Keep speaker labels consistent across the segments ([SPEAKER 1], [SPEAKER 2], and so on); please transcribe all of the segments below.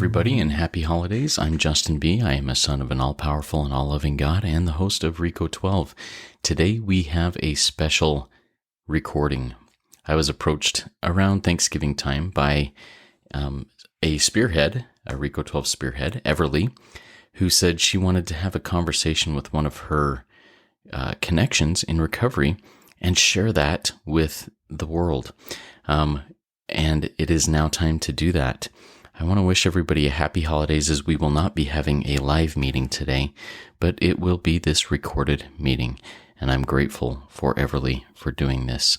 [SPEAKER 1] everybody, and happy holidays. I'm Justin B. I am a son of an all-powerful and all-loving God and the host of RECO12. Today we have a special recording. I was approached around Thanksgiving time by a spearhead, a RECO12 spearhead, Evarleigh, who said she wanted to have a conversation with one of her connections in recovery and share that with the world. And it is now time to do that. I want to wish everybody a happy holidays, as we will not be having a live meeting today, but it will be this recorded meeting, and I'm grateful for Evarleigh for doing this.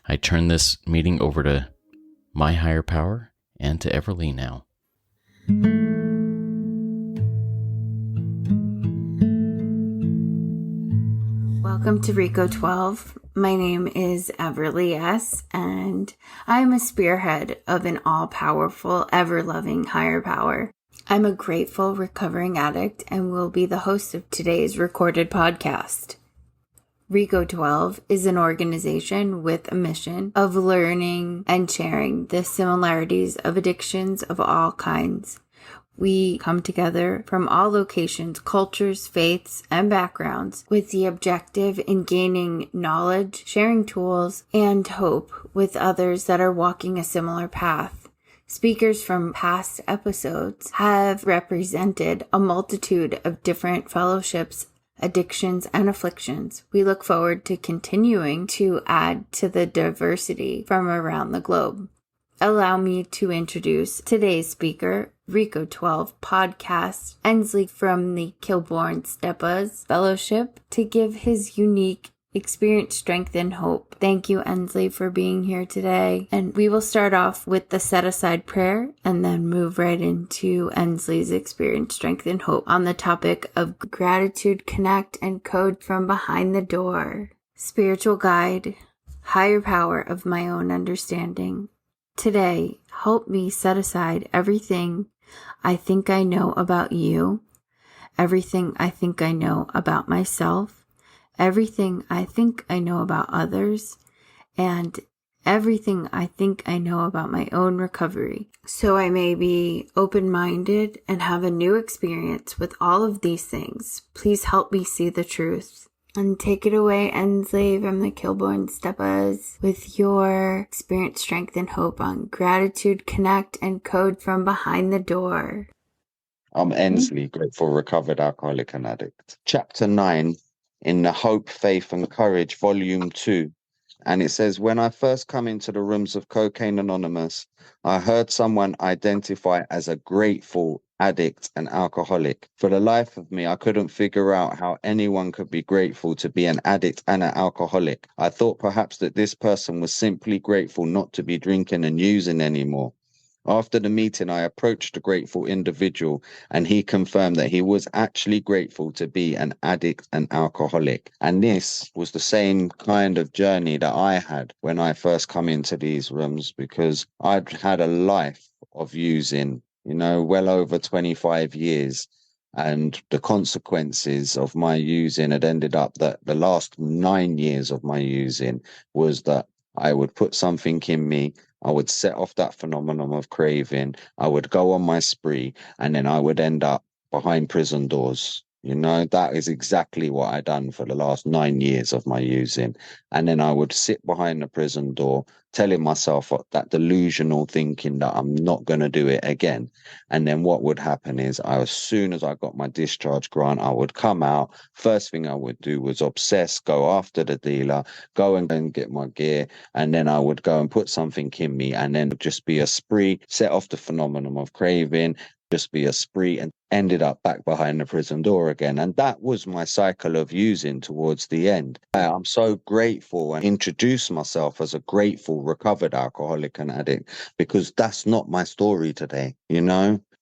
[SPEAKER 1] I turn this meeting over to my higher power and to Evarleigh now.
[SPEAKER 2] Welcome to RECO12. My name is Evarleigh S., and I'm a spearhead of an all-powerful, ever-loving higher power. I'm a grateful, recovering addict and will be the host of today's recorded podcast. RECO12 is an organization with a mission of learning and sharing the similarities of addictions of all kinds. We come together from all locations, cultures, faiths, and backgrounds with the objective in gaining knowledge, sharing tools, and hope with others that are walking a similar path. Speakers from past episodes have represented a multitude of different fellowships, addictions, and afflictions. We look forward to continuing to add to the diversity from around the globe. Allow me to introduce today's speaker, RECO12 podcast, Ensley from the Kilbourne Steppas Fellowship, to give his unique experience, strength, and hope. Thank you, Ensley, for being here today. And we will start off with the set-aside prayer and then move right into Ensley's experience, strength, and hope on the topic of gratitude, connect, and code from behind the door. Spiritual guide, higher power of my own understanding. Today, help me set aside everything I think I know about you, everything I think I know about myself, everything I think I know about others, and everything I think I know about my own recovery, so I may be open-minded and have a new experience with all of these things. Please help me see the truth. And take it away, Ensley from the Kilbourne Steppas, with your experience, strength, and hope on gratitude, connect, and code from behind the door.
[SPEAKER 3] I'm Ensley, grateful recovered alcoholic and addict. Chapter 9 in the Hope, Faith and Courage, Volume 2. And it says, when I first come into the rooms of Cocaine Anonymous, I heard someone identify as a grateful addict and alcoholic. For the life of me, I couldn't figure out how anyone could be grateful to be an addict and an alcoholic. I thought perhaps that this person was simply grateful not to be drinking and using anymore. After the meeting, I approached the grateful individual, and he confirmed that he was actually grateful to be an addict and alcoholic. And this was the same kind of journey that I had when I first come into these rooms, because I'd had a life of using, well over 25 years. And the consequences of my using had ended up that the last 9 years of my using was that I would put something in me, I would set off that phenomenon of craving, I would go on my spree, and then I would end up behind prison doors. That is exactly what I done for the last 9 years of my using. And then I would sit behind the prison door, telling myself that delusional thinking that I'm not going to do it again. And then what would happen is, as soon as I got my discharge grant, I would come out. First thing I would do was obsess, go after the dealer, go and get my gear. And then I would go and put something in me, and then just be a spree, set off the phenomenon of craving, just be a spree, and ended up back behind the prison door again. And that was my cycle of using towards the end. I'm so grateful and introduce myself as a grateful recovered alcoholic and addict, because that's not my story today.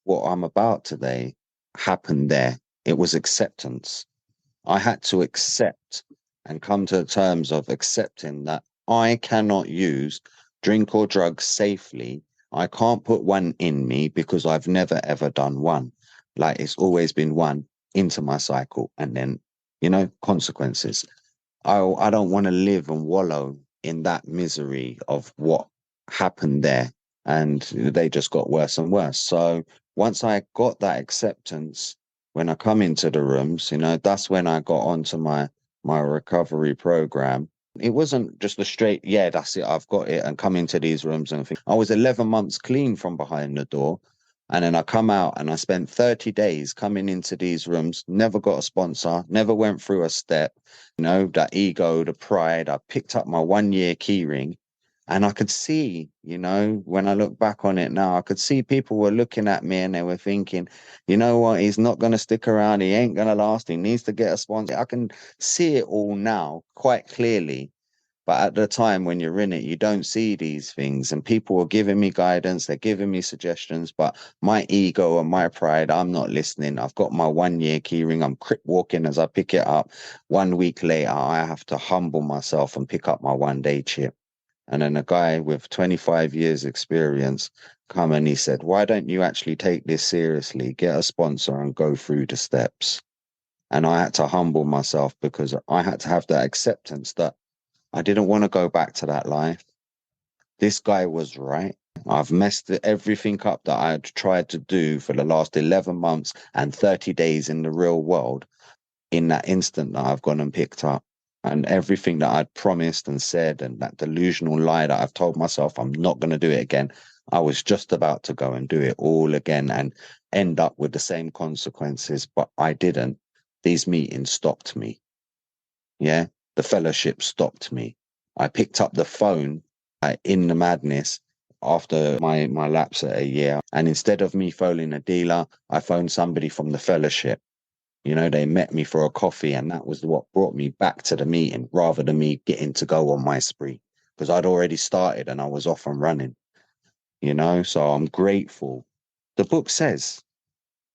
[SPEAKER 3] What I'm about today happened there. It was acceptance. I had to accept and come to terms of accepting that I cannot use drink or drugs safely. I can't put one in me because I've never ever done one. Like, it's always been one into my cycle, and then, consequences. I don't want to live and wallow in that misery of what happened there. And they just got worse and worse. So once I got that acceptance, when I come into the rooms, that's when I got onto my recovery program. It wasn't just a straight, yeah, that's it, I've got it, and come into these rooms and think. I was 11 months clean from behind the door. And then I come out and I spent 30 days coming into these rooms, never got a sponsor, never went through a step, that ego, the pride. I picked up my 1-year key ring. And I could see, when I look back on it now, I could see people were looking at me and they were thinking, you know what, he's not going to stick around. He ain't going to last. He needs to get a sponsor. I can see it all now quite clearly. But at the time when you're in it, you don't see these things. And people were giving me guidance. They're giving me suggestions. But my ego and my pride, I'm not listening. I've got my 1-year key ring. I'm crip walking as I pick it up. 1 week later, I have to humble myself and pick up my 1-day chip. And then a guy with 25 years experience come and he said, why don't you actually take this seriously, get a sponsor and go through the steps? And I had to humble myself because I had to have that acceptance that I didn't want to go back to that life. This guy was right. I've messed everything up that I had tried to do for the last 11 months and 30 days in the real world in that instant that I've gone and picked up. And everything that I'd promised and said, and that delusional lie that I've told myself I'm not going to do it again, I was just about to go and do it all again and end up with the same consequences, but I didn't. These meetings stopped me. Yeah, the fellowship stopped me. I picked up the phone in the madness after my lapse at a year, and instead of me phoning a dealer, I phoned somebody from the fellowship. They met me for a coffee, and that was what brought me back to the meeting rather than me getting to go on my spree, because I'd already started and I was off and running, so I'm grateful. The book says,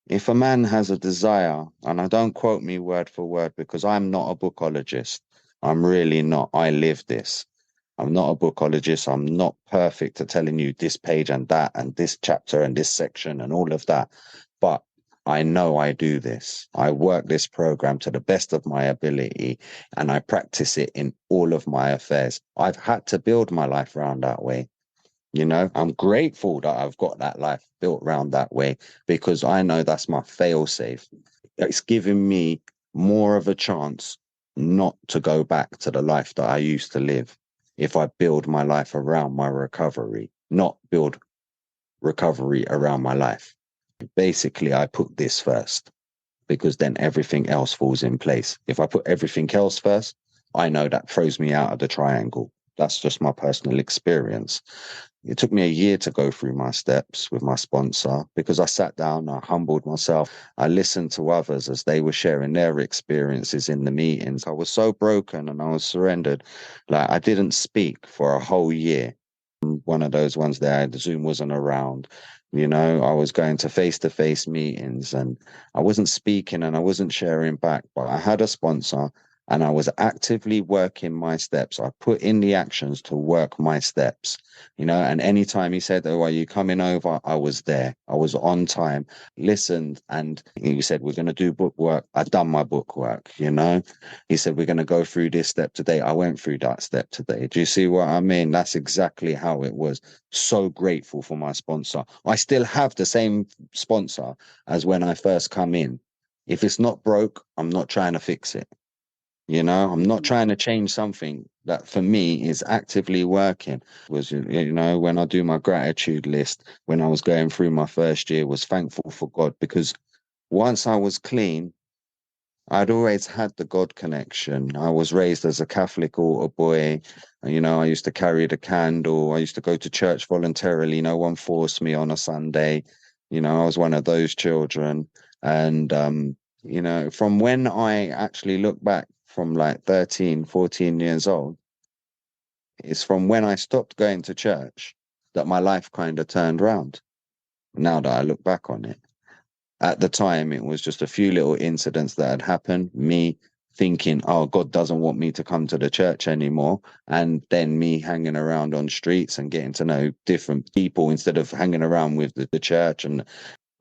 [SPEAKER 3] if a man has a desire, and I don't quote me word for word because I'm not a bookologist. I'm really not. I live this. I'm not a bookologist. I'm not perfect at telling you this page and that and this chapter and this section and all of that. But I know I do this. I work this program to the best of my ability and I practice it in all of my affairs. I've had to build my life around that way. I'm grateful that I've got that life built around that way because I know that's my fail safe. It's giving me more of a chance not to go back to the life that I used to live if I build my life around my recovery, not build recovery around my life. Basically, I put this first because then everything else falls in place. If I put everything else first, I know that throws me out of the triangle. That's just my personal experience. It took me a year to go through my steps with my sponsor because I sat down, I humbled myself. I listened to others as they were sharing their experiences in the meetings. I was so broken and I was surrendered. Like I didn't speak for a whole year. One of those ones there, the Zoom wasn't around. I was going to face-to-face meetings and I wasn't speaking and I wasn't sharing back, but I had a sponsor and I was actively working my steps. I put in the actions to work my steps, and anytime he said, oh, are you coming over? I was there. I was on time, listened. And he said, we're going to do book work. I'd done my book work, He said, we're going to go through this step today. I went through that step today. Do you see what I mean? That's exactly how it was. So grateful for my sponsor. I still have the same sponsor as when I first come in. If it's not broke, I'm not trying to fix it. I'm not trying to change something that for me is actively working. Was, when I do my gratitude list, when I was going through my first year, was thankful for God because once I was clean, I'd always had the God connection. I was raised as a Catholic altar boy. I used to carry the candle. I used to go to church voluntarily. No one forced me on a Sunday. I was one of those children. And, from when I actually look back from like 13, 14 years old, it's from when I stopped going to church that my life kind of turned around. Now that I look back on it. At the time, it was just a few little incidents that had happened, me thinking, oh, God doesn't want me to come to the church anymore. And then me hanging around on streets and getting to know different people instead of hanging around with the church and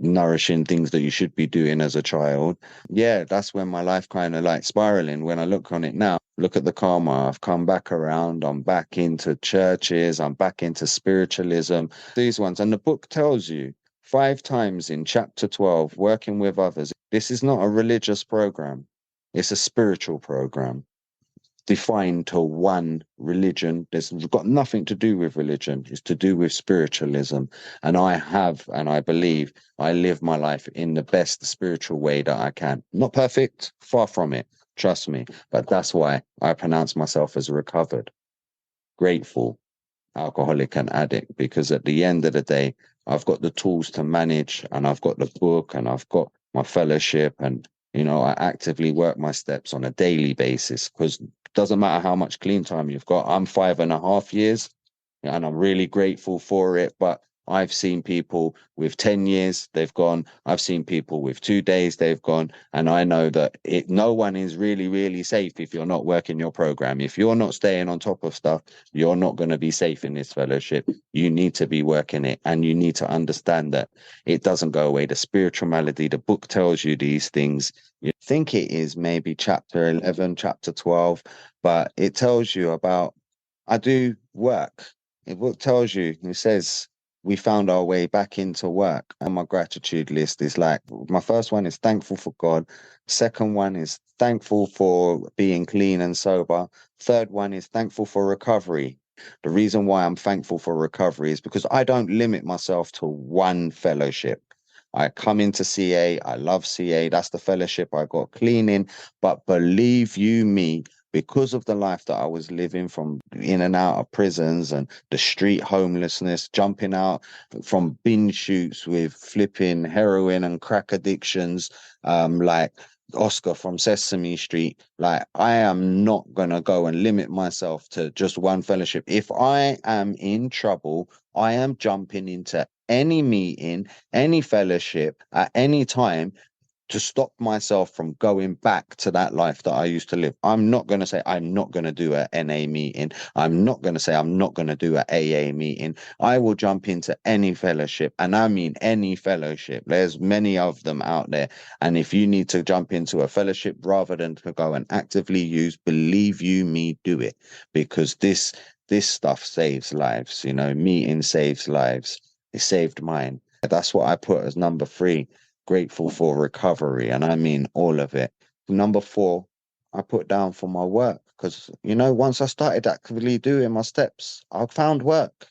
[SPEAKER 3] nourishing things that you should be doing as a child. Yeah, that's when my life kind of like spiraling. When I look on it now, look at the karma. I've come back around. I'm back into churches. I'm back into spiritualism. These ones. And the book tells you 5 times in chapter 12, working with others. This is not a religious program. It's a spiritual program defined to one religion. It's got nothing to do with religion. It's to do with spiritualism. And I believe I live my life in the best spiritual way that I can. Not perfect, far from it. Trust me. But that's why I pronounce myself as recovered, grateful, alcoholic and addict, because at the end of the day, I've got the tools to manage, and I've got the book, and I've got my fellowship, and I actively work my steps on a daily basis, because it doesn't matter how much clean time you've got. I'm 5.5 years and I'm really grateful for it. But I've seen people with 10 years, they've gone. I've seen people with 2 days, they've gone. And I know that no one is really, really safe if you're not working your program. If you're not staying on top of stuff, you're not going to be safe in this fellowship. You need to be working it, and you need to understand that it doesn't go away. The spiritual malady, the book tells you these things. You think it is maybe chapter 11, chapter 12, but it tells you about, I do work. It tells you, it says, we found our way back into work. And my gratitude list is like, my first one is thankful for God. Second one is thankful for being clean and sober. Third one is thankful for recovery. The reason why I'm thankful for recovery is because I don't limit myself to one fellowship. I come into CA. I love CA. That's the fellowship I got cleaning. But believe you me, because of the life that I was living, from in and out of prisons and the street homelessness, jumping out from binge shoots with flipping heroin and crack addictions, like Oscar from Sesame Street, like, I am not going to go and limit myself to just one fellowship. If I am in trouble, I am jumping into any meeting, any fellowship at any time, to stop myself from going back to that life that I used to live. I'm not going to say I'm not going to do a NA meeting. I'm not going to say I'm not going to do a AA meeting. I will jump into any fellowship, and I mean any fellowship. There's many of them out there. And if you need to jump into a fellowship rather than to go and actively use, believe you me, do it, because this stuff saves lives. Meeting saves lives. It saved mine. That's what I put as number 3. Grateful for recovery, and I mean all of it. Number 4, I put down for my work, because once I started actively doing my steps, I found work,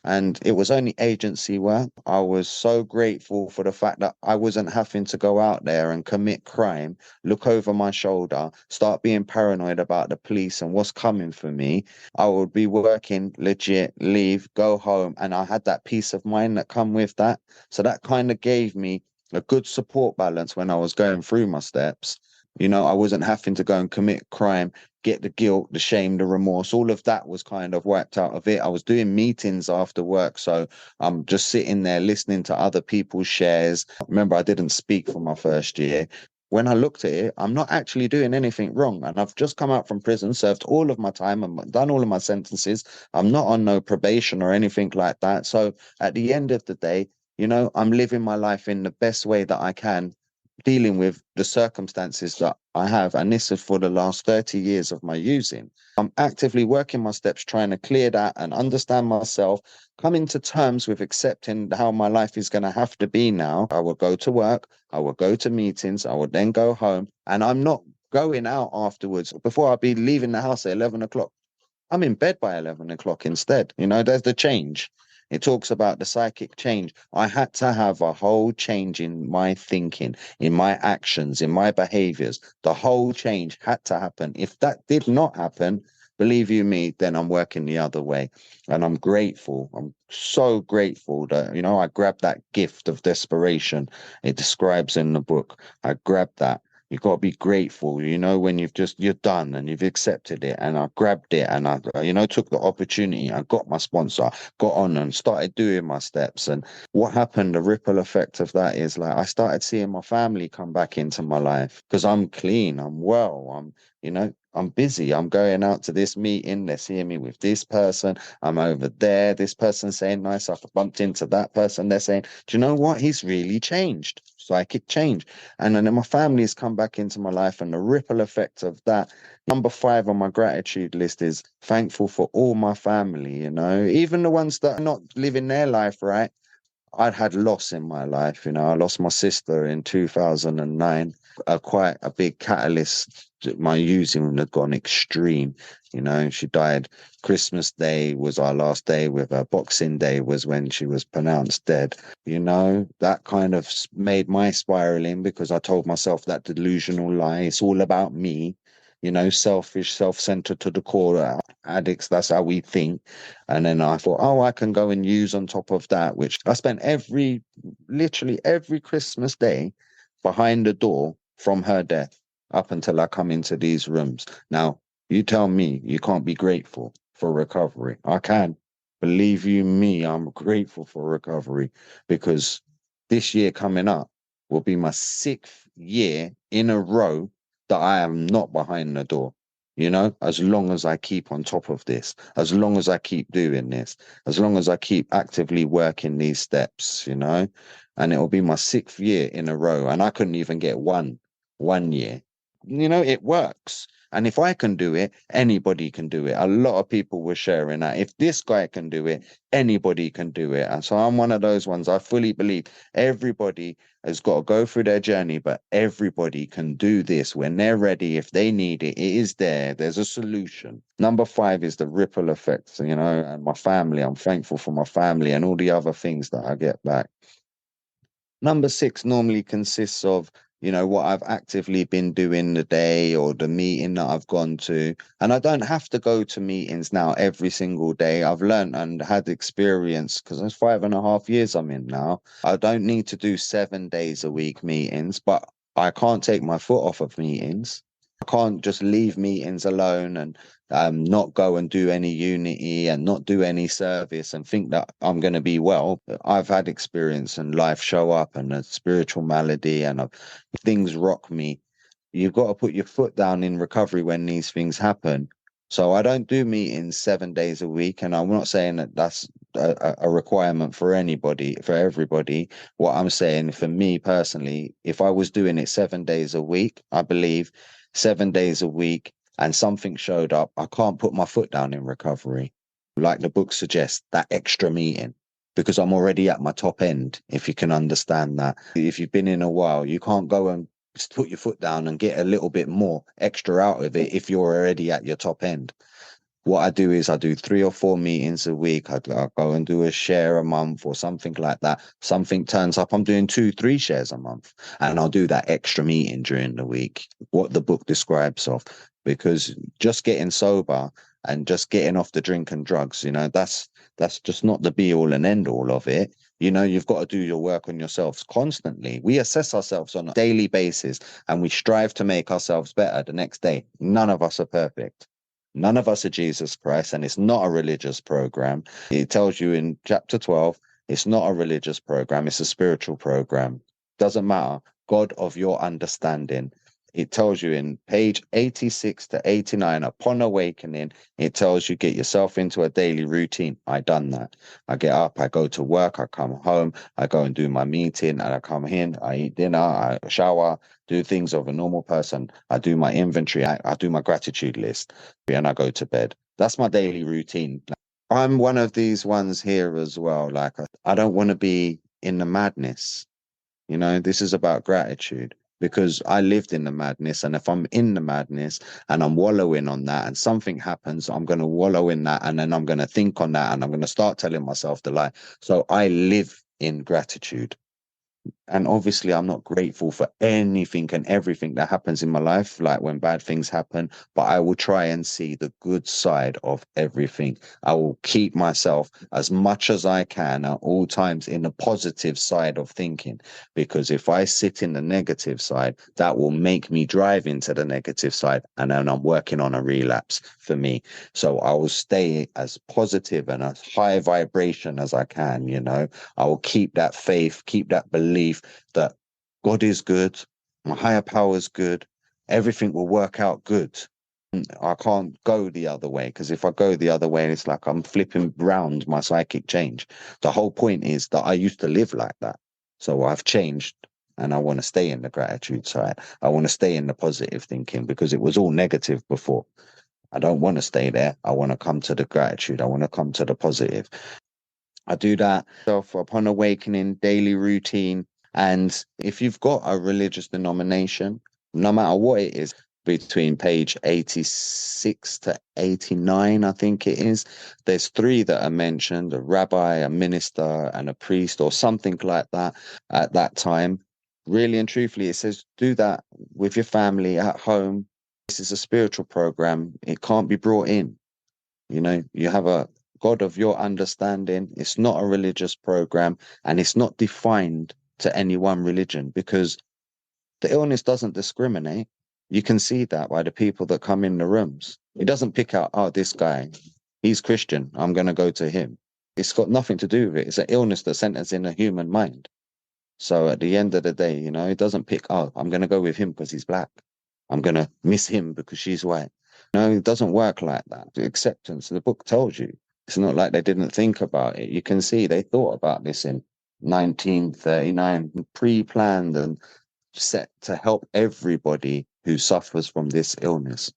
[SPEAKER 3] and it was only agency work. I was so grateful for the fact that I wasn't having to go out there and commit crime, look over my shoulder, start being paranoid about the police and what's coming for me. I would be working legit, leave, go home, and I had that peace of mind that come with that. So that kind of gave me a good support balance when I was going through my steps. I wasn't having to go and commit crime, get the guilt, the shame, the remorse. All of that was kind of wiped out of it. I was doing meetings after work, so I'm just sitting there listening to other people's shares. Remember, I didn't speak for my first year. When I looked at it, I'm not actually doing anything wrong. And I've just come out from prison, served all of my time, and done all of my sentences. I'm not on no probation or anything like that. So at the end of the day, I'm living my life in the best way that I can, dealing with the circumstances that I have. And this is for the last 30 years of my using. I'm actively working my steps, trying to clear that and understand myself, coming to terms with accepting how my life is going to have to be now. I will go to work, I will go to meetings, I will then go home, and I'm not going out afterwards. Before, I'd be leaving the house at 11 o'clock. I'm in bed by 11 o'clock instead. There's the change. It talks about the psychic change. I had to have a whole change in my thinking, in my actions, in my behaviors. The whole change had to happen. If that did not happen, believe you me, then I'm working the other way. And I'm grateful. I'm so grateful that, I grabbed that gift of desperation. It describes in the book. I grabbed that. You've got to be grateful, when you're done and you've accepted it. And I grabbed it, and I, took the opportunity. I got my sponsor, got on and started doing my steps. And what happened, the ripple effect of that is, like, I started seeing my family come back into my life, because I'm clean, I'm well, I'm busy. I'm going out to this meeting. They're seeing me with this person. I'm over there. This person's saying nice. I've bumped into that person. They're saying, do you know what? He's really changed. Psychic change. And then my family's come back into my life, and the ripple effect of that. Number 5 on my gratitude list is thankful for all my family, even the ones that are not living their life right. I'd had loss in my life. I lost my sister in 2009. Quite a big catalyst. My using had gone extreme. She died. Christmas Day was our last day with her. Boxing Day was when she was pronounced dead. That kind of made my spiraling, because I told myself that delusional lie. It's all about me. Selfish, self-centered to the core. Addicts, that's how we think. And then I thought, oh, I can go and use on top of that, which I spent literally every Christmas day behind the door from her death up until I come into these rooms. Now, you tell me you can't be grateful for recovery. I can. Believe you me, I'm grateful for recovery, because this year coming up will be my 6th year in a row that I am not behind the door. As long as I keep on top of this, as long as I keep doing this, as long as I keep actively working these steps, and it'll be my 6th year in a row. And I couldn't even get one year. It works. And if I can do it, anybody can do it. A lot of people were sharing that. If this guy can do it, anybody can do it. And so I'm one of those ones. I fully believe everybody has got to go through their journey, but everybody can do this when they're ready. If they need it, it is there. There's a solution. Number 5 is the ripple effects, and my family. I'm thankful for my family and all the other things that I get back. Number 6 normally consists of, what I've actively been doing the day or the meeting that I've gone to. And I don't have to go to meetings now every single day. I've learned and had experience, because it's 5.5 years I'm in now. I don't need to do 7 days a week meetings, but I can't take my foot off of meetings. I can't just leave meetings alone and not go and do any unity and not do any service and think that I'm going to be well. I've had experience and life show up and a spiritual malady and things rock me. You've got to put your foot down in recovery when these things happen. So I don't do meetings 7 days a week, and I'm not saying that that's a requirement for anybody, for everybody. What I'm saying, for me personally, if I was doing it 7 days a week, I believe 7 days a week, and something showed up, I can't put my foot down in recovery. Like the book suggests, that extra meeting, because I'm already at my top end, if you can understand that. If you've been in a while, you can't go and put your foot down and get a little bit more extra out of it if you're already at your top end. What I do is I do 3 or 4 meetings a week. I'll go and do a share a month or something like that. Something turns up, I'm doing 2, 3 shares a month, and I'll do that extra meeting during the week, what the book describes of. Because just getting sober and just getting off the drink and drugs, that's just not the be all and end all of it. You've got to do your work on yourselves constantly. We assess ourselves on a daily basis and we strive to make ourselves better the next day. None of us are perfect. None of us are Jesus Christ, and it's not a religious program. It tells you in chapter 12, it's not a religious program, it's a spiritual program. Doesn't matter. God of your understanding. It tells you in page 86 to 89, upon awakening, it tells you get yourself into a daily routine. I done that. I get up, I go to work, I come home, I go and do my meeting, and I come in, I eat dinner, I shower, do things of a normal person. I do my inventory, I do my gratitude list, and I go to bed. That's my daily routine. I'm one of these ones here as well. Like, I don't want to be in the madness. This is about gratitude, because I lived in the madness. And if I'm in the madness and I'm wallowing on that and something happens, I'm going to wallow in that. And then I'm going to think on that and I'm going to start telling myself the lie. So I live in gratitude. And obviously, I'm not grateful for anything and everything that happens in my life, like when bad things happen, but I will try and see the good side of everything. I will keep myself as much as I can at all times in the positive side of thinking, because if I sit in the negative side, that will make me drive into the negative side. And then I'm working on a relapse for me. So I will stay as positive and as high vibration as I can, I will keep that faith, keep that belief that God is good, my higher power is good, everything will work out good. I can't go the other way, because if I go the other way, it's like I'm flipping round my psychic change. The whole point is that I used to live like that. So I've changed and I want to stay in the gratitude side. I want to stay in the positive thinking, because it was all negative before. I don't want to stay there. I want to come to the gratitude. I want to come to the positive. I do that self upon awakening, daily routine. And if you've got a religious denomination, no matter what it is, between page 86 to 89, I think it is, there's three that are mentioned: a rabbi, a minister, and a priest, or something like that at that time. Really and truthfully, it says do that with your family at home. This is a spiritual program. It can't be brought in. You have a God of your understanding. It's not a religious program, and it's not defined to any one religion, because the illness doesn't discriminate. You can see that by the people that come in the rooms. It doesn't pick out, oh, this guy, he's Christian, I'm going to go to him. It's got nothing to do with it. It's an illness that enters in a human mind. So at the end of the day, it doesn't pick, oh, I'm going to go with him because he's black. I'm going to miss him because she's white. No, it doesn't work like that. The acceptance, the book tells you. It's not like they didn't think about it. You can see they thought about this in 1939, pre-planned and set to help everybody who suffers from this illness.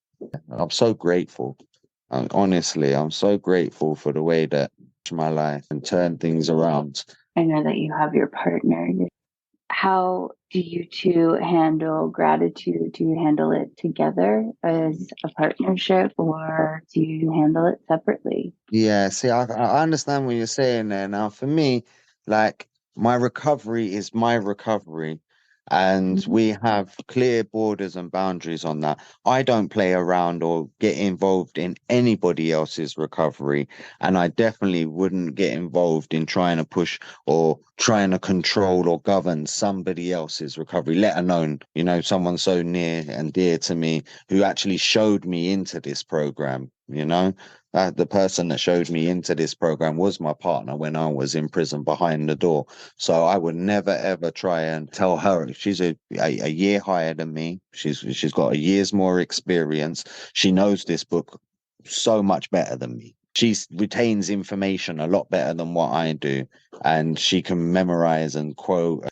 [SPEAKER 3] I'm so grateful. Honestly, I'm so grateful for the way that my life and turn things around.
[SPEAKER 2] I know that you have your partner. How do you two handle gratitude? Do you handle it together as a partnership, or do you handle it separately?
[SPEAKER 3] Yeah, see, I understand what you're saying there. Now, for me, like, my recovery is my recovery, and
[SPEAKER 2] Mhm.
[SPEAKER 3] we have clear borders and boundaries on that. I don't play around or get involved in anybody else's recovery, and I definitely wouldn't get involved in trying to push or trying to control or govern somebody else's recovery, let alone, someone so near and dear to me who actually showed me into this program. The person that showed me into this program was my partner when I was in prison behind the door. So I would never ever try and tell her. She's a year higher than me. She's got a year's more experience. She knows this book so much better than me. She retains information a lot better than what I do, and she can memorize and quote.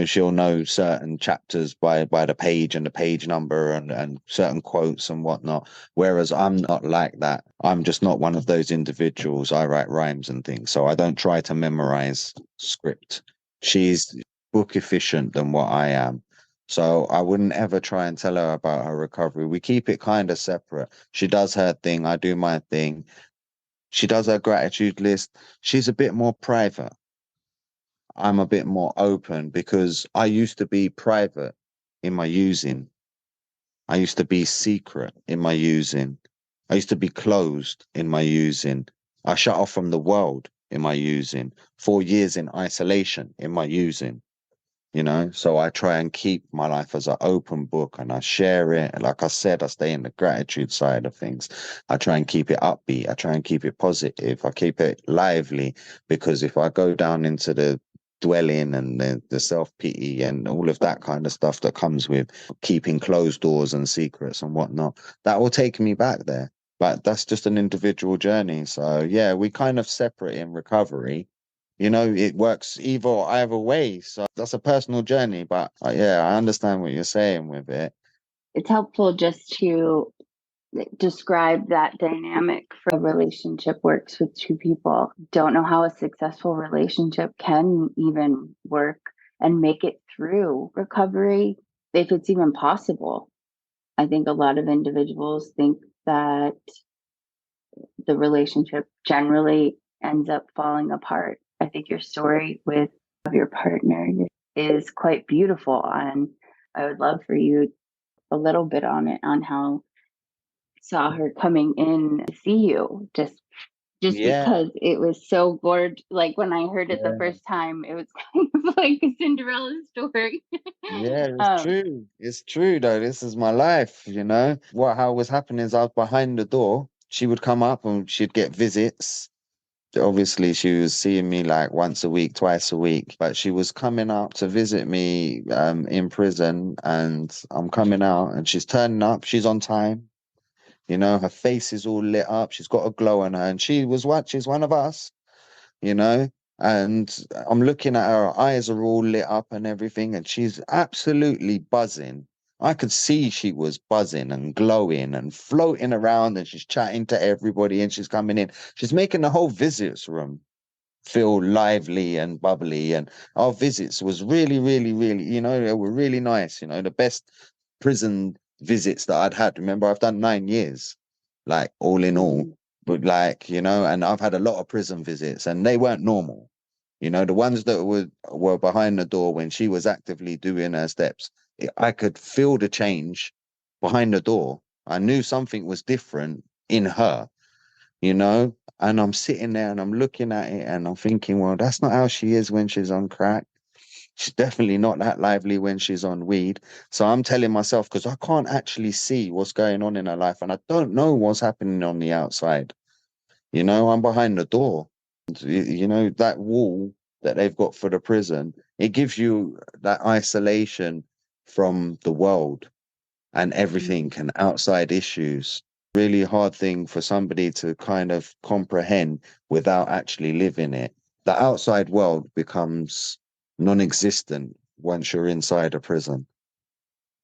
[SPEAKER 3] She'll know certain chapters by the page and the page number and certain quotes and whatnot. Whereas I'm not like that. I'm just not one of those individuals. I write rhymes and things, so I don't try to memorize script. She's book efficient than what I am. So I wouldn't ever try and tell her about her recovery. We keep it kind of separate. She does her thing, I do my thing. She does her gratitude list. She's a bit more private. I'm a bit more open because I used to be private in my using. I used to be secret in my using. I used to be closed in my using. I shut off from the world in my using. 4 years in isolation in my using. So I try and keep my life as an open book, and I share it. Like I said, I stay in the gratitude side of things. I try and keep it upbeat. I try and keep it positive. I keep it lively, because if I go down into the dwelling and the self-pity and all of that kind of stuff that comes with keeping closed doors and secrets and whatnot, that will take me back there. But that's just an individual journey. So yeah, we kind of separate in recovery. It works either way. So that's a personal journey. But yeah, I understand what you're saying with it.
[SPEAKER 2] It's helpful just to describe that dynamic for a relationship works with two people. Don't know how a successful relationship can even work and make it through recovery, if it's even possible. I think a lot of individuals think that the relationship generally ends up falling apart. I think your story with your partner is quite beautiful, and I would love for you a little bit on it, on how saw her coming in to see you, just
[SPEAKER 3] Yeah,
[SPEAKER 2] because it was so gorgeous. Like when I heard it the
[SPEAKER 3] yeah,
[SPEAKER 2] first time, it was kind of like a Cinderella story.
[SPEAKER 3] yeah. It's
[SPEAKER 2] um,
[SPEAKER 3] true. It's true though. This is my life. How was happening is I was behind the door. She would come up and she'd get visits. Obviously, she was seeing me like once a week, twice a week, but she was coming up to visit me in prison, and I'm coming out and she's turning up. She's on time. Her face is all lit up. She's got a glow on her, and she's one of us, you know. And I'm looking at her eyes are all lit up and everything, and she's absolutely buzzing. I could see she was buzzing and glowing and floating around, and she's chatting to everybody, and she's coming in. She's making the whole visits room. feel lively and bubbly. And our visits was really, really, really, they were really nice. The best prison visits that I'd had. Remember, I've done 9 years, like all in all. But like, and I've had a lot of prison visits and they weren't normal. The ones that were behind the door when she was actively doing her steps, I could feel the change behind the door. I knew something was different in her, and I'm sitting there and I'm looking at it and I'm thinking, well, that's not how she is when she's on crack. She's definitely not that lively when she's on weed. So I'm telling myself, because I can't actually see what's going on in her life and I don't know what's happening on the outside. I'm behind the door. That wall that they've got for the prison, it gives you that isolation from the world and everything and outside issues. Really hard thing for somebody to kind of comprehend without actually living it. The outside world becomes non-existent once you're inside a prison.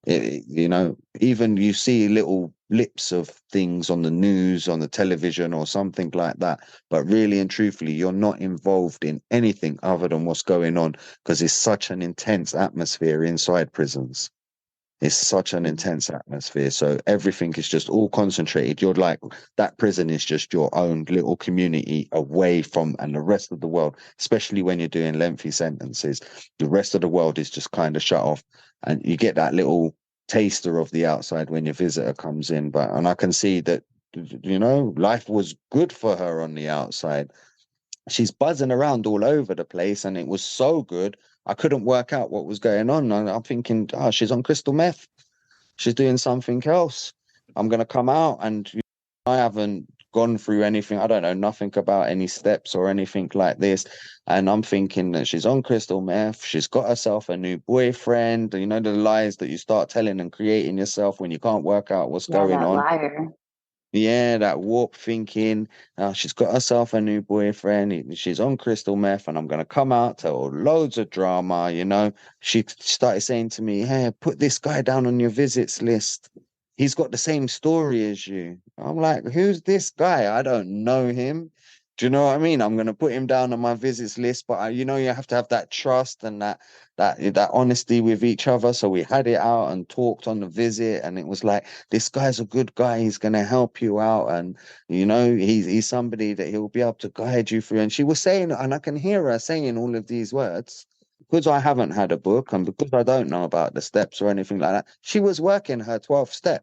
[SPEAKER 3] Even you see little blips of things on the news, on the television or something like that. But really and truthfully, you're not involved in anything other than what's going on because it's such an intense atmosphere inside prisons. It's such an intense atmosphere. So everything is just all concentrated. You're like, that prison is just your own little community away from, and the rest of the world, especially when you're doing lengthy sentences, the rest of the world is just kind of shut off. And you get that little taster of the outside when your visitor comes in. And I can see that, life was good for her on the outside. She's buzzing around all over the place, and it was so good. I couldn't work out what was going on. And I'm thinking, oh, she's on crystal meth. She's doing something else. I'm going to come out, and I haven't gone through anything. I don't know nothing about any steps or anything like this. And I'm thinking that she's on crystal meth. She's got herself a new boyfriend. The lies that you start telling and creating yourself when you can't work out what's going
[SPEAKER 2] that
[SPEAKER 3] on.
[SPEAKER 2] liar.
[SPEAKER 3] Yeah, that warped thinking. She's got herself a new boyfriend. She's on crystal meth, and I'm going to come out, tell loads of drama. She started saying to me, "Hey, put this guy down on your visits list. He's got the same story as you." I'm like, "Who's this guy? I don't know him." Do you know what I mean? I'm going to put him down on my visits list, but you have to have that trust and that honesty with each other. So we had it out and talked on the visit, and it was like, this guy's a good guy. He's going to help you out. And, he's somebody that he'll be able to guide you through. And she was saying, and I can hear her saying all of these words because I haven't had a book and because I don't know about the steps or anything like that. She was working her 12th step.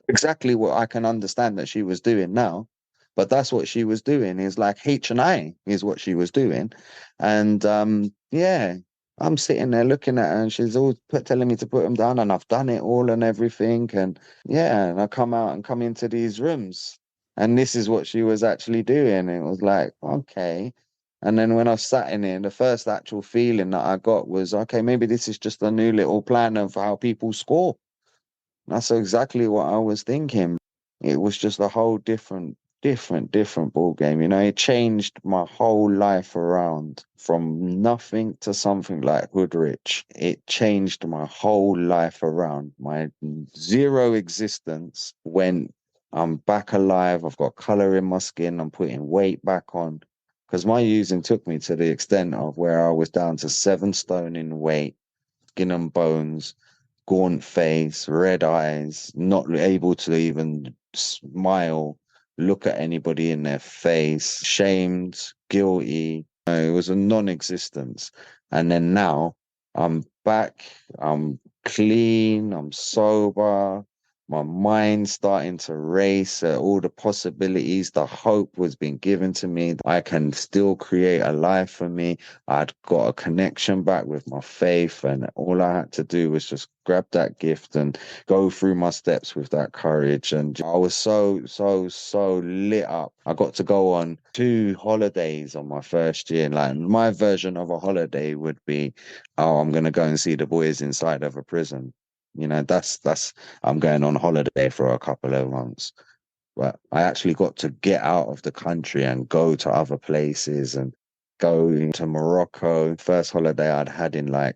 [SPEAKER 3] Exactly what I can understand that she was doing now. But that's what she was doing is like H&I is what she was doing. And yeah, I'm sitting there looking at her and she's all telling me to put them down and I've done it all and everything. And yeah, and I come out and come into these rooms and this is what she was actually doing. It was like, okay. And then when I sat in it, the first actual feeling that I got was, okay, maybe this is just a new little plan of how people score. That's exactly what I was thinking. It was just a whole different ball game. It changed my whole life around from nothing to something like Hoodrich. It changed my whole life around. My zero existence went, I'm back alive. I've got color in my skin. I'm putting weight back on. Because my using took me to the extent of where I was down to 7 stone in weight, skin and bones, gaunt face, red eyes, not able to even smile, look at anybody in their face, shamed, guilty. It was a non-existence. And then now I'm back, I'm clean, I'm sober, my mind's starting to race at all the possibilities, the hope was being given to me. I can still create a life for me. I'd got a connection back with my faith, and all I had to do was just grab that gift and go through my steps with that courage. And I was so lit up. I got to go on 2 holidays on my first year. Like my version of a holiday would be, oh, I'm going to go and see the boys inside of a prison. That's I'm going on holiday for a couple of months. But I actually got to get out of the country and go to other places and go into Morocco. First holiday I'd had in like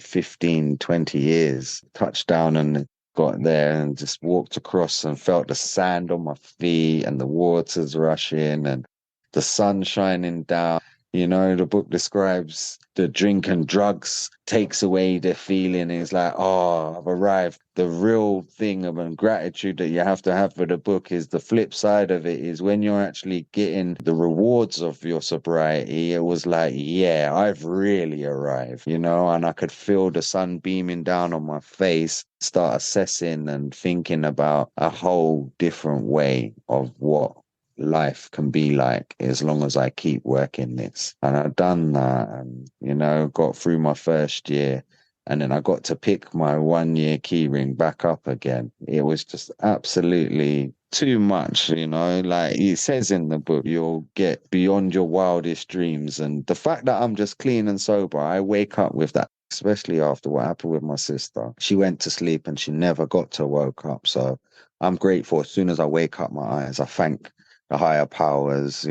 [SPEAKER 3] 15, 20 years. Touched down and got there and just walked across and felt the sand on my feet and the waters rushing and the sun shining down. The book describes the drink and drugs takes away the feeling. It's like, oh, I've arrived. The real thing of gratitude that you have to have for the book is the flip side of it is when you're actually getting the rewards of your sobriety. It was like, yeah, I've really arrived, and I could feel the sun beaming down on my face, start assessing and thinking about a whole different way of what life can be like as long as I keep working this. And I've done that and, got through my first year. And then I got to pick my 1 year keyring back up again. It was just absolutely too much, like it says in the book, you'll get beyond your wildest dreams. And the fact that I'm just clean and sober, I wake up with that, especially after what happened with my sister. She went to sleep and she never got to woke up. So I'm grateful. As soon as I wake up my eyes, I thank the higher powers,